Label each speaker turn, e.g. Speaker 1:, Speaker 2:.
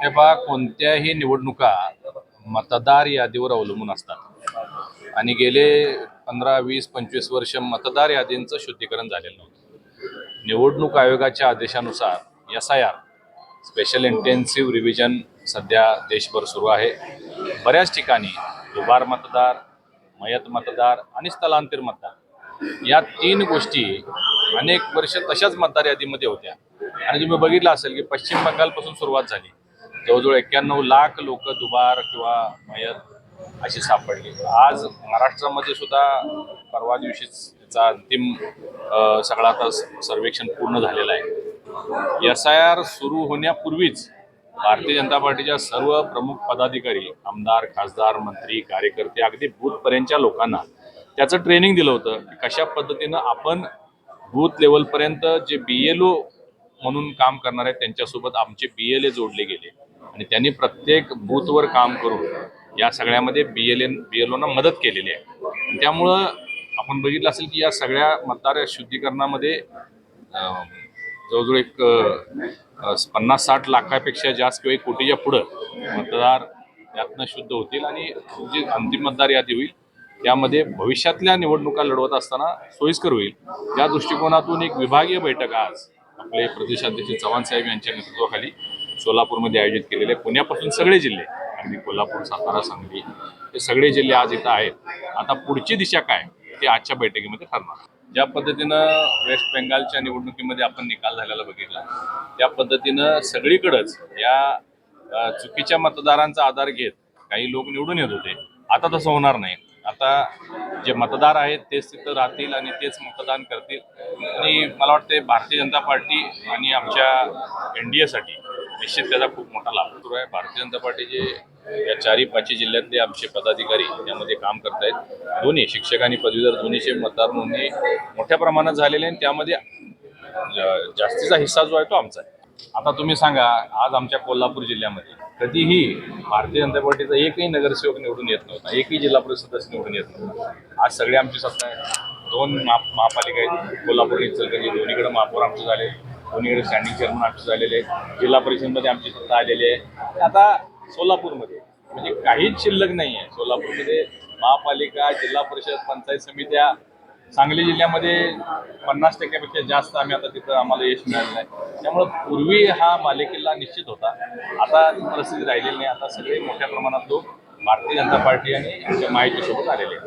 Speaker 1: हे पहा, कोणत्याही निवडणुका मतदार यादीवर अवलंबून असतात आणि गेले 15, 20, 25 वर्ष मतदार यादींचं शुद्धीकरण झालेलं नव्हतं. निवडणूक आयोगाच्या आदेशानुसार SIR स्पेशल इंटेन्सिव्ह रिव्हिजन सध्या देशभर सुरू आहे. बऱ्याच ठिकाणी दुबार मतदार, मयत मतदार आणि स्थलांतर मतदार या 3 गोष्टी अनेक वर्ष तशाच मतदार यादीमध्ये होत्या आणि तुम्ही बघितलं असेल की पश्चिम बंगालपासून सुरुवात झाली. जवळजवळ 91 लाख लोक दुबार किंवा मयत अशी सापडली. आज महाराष्ट्रामध्ये सुद्धा परवा दिवशीच त्याचा अंतिम सगळा आता सर्वेक्षण पूर्ण झालेलं आहे. SIR सुरू होण्यापूर्वीच भारतीय जनता पार्टीच्या सर्व प्रमुख पदाधिकारी, आमदार, खासदार, मंत्री, कार्यकर्ते, अगदी बूथपर्यंतच्या लोकांना त्याचं ट्रेनिंग दिलं होतं की कशा पद्धतीनं आपण बूथ लेवलपर्यंत जे BLO म्हणून काम करणार आहेत त्यांच्यासोबत आमचे BLA जोडले गेले आणि त्यांनी प्रत्येक बूथवर काम करून या सगळ्यामध्ये BLOना मदत केलेली आहे. त्यामुळं आपण बघितलं असेल की या सगळ्या मतदार शुद्धीकरणामध्ये जवळजवळ एक 50-60 लाखापेक्षा जास्त किंवा 1 कोटीच्या पुढं मतदार यातनं शुद्ध होतील आणि जी अंतिम मतदार यादी होईल त्यामध्ये भविष्यातल्या निवडणुका लढवत असताना सोयीस्कर होईल. त्या दृष्टिकोनातून एक विभागीय बैठक आज आपले प्रदेशाध्यक्ष चव्हाण साहेब यांच्या नेतृत्वाखाली सोलापूरमध्ये आयोजित केलेले. पुण्यापासून सगळे जिल्हे, अगदी कोल्हापूर, सातारा, सांगली हे सगळे जिल्हे आज इथं आहेत. आता पुढची दिशा काय ते आजच्या बैठकीमध्ये ठरणार. ज्या पद्धतीनं वेस्ट बेंगालच्या निवडणुकीमध्ये आपण निकाल झालेला बघितला त्या पद्धतीनं सगळीकडंच या चुकीच्या मतदारांचा आधार घेत काही लोक निवडून येत होते. आता तसं होणार नाही. आता जे मतदार आहेत तेच तिथं राहतील आणि तेच मतदान करतील आणि मला वाटते भारतीय जनता पार्टी आणि आमच्या NDAसाठी निश्चित त्याचा खूप मोठा लाभ सुरू आहे. भारतीय जनता पार्टीचे या 4-5 जिल्ह्यातले आमचे पदाधिकारी यामध्ये काम करत आहेत. दोन्ही शिक्षक आणि पदवीधर दोन्हीचे मतदार नोंदणी मोठ्या प्रमाणात झालेले आणि त्यामध्ये जास्तीचा हिस्सा जो आहे तो आमचा आहे. आता तुम्ही सांगा, आज आमच्या कोल्हापूर जिल्ह्यामध्ये कधीही भारतीय जनता पार्टीचा एकही नगरसेवक निवडून येत नव्हता, एकही जिल्हा परिषद सदस्य निवडून येत नव्हता. आज सगळे आमची सत्ता आहे. 2 महापालिका आहेत, कोल्हापूर इचलकरंजी, दोन्हीकडे महापौर आमचे झाले, दोन्हीकडे स्टँडिंग चेअरमन आमचे झालेले, जिल्हा परिषदेमध्ये आमची सत्ता आलेली आहे. आता सोलापूरमध्ये म्हणजे काहीच शिल्लक नाही आहे. सोलापूरमध्ये महापालिका, जिल्हा परिषद, पंचायत समित्या, सांगली जिल्ह्यामध्ये 50% जास्त आम्ही आता तिथं आम्हाला यश मिळालेलं आहे. त्यामुळं पूर्वी हा बालेकिल्ला निश्चित होता, आता परिस्थिती राहिलेली नाही. आता सगळे मोठ्या प्रमाणात लोक भारतीय जनता पार्टी आणि आमच्या महायुतीसोबत आलेले आहेत.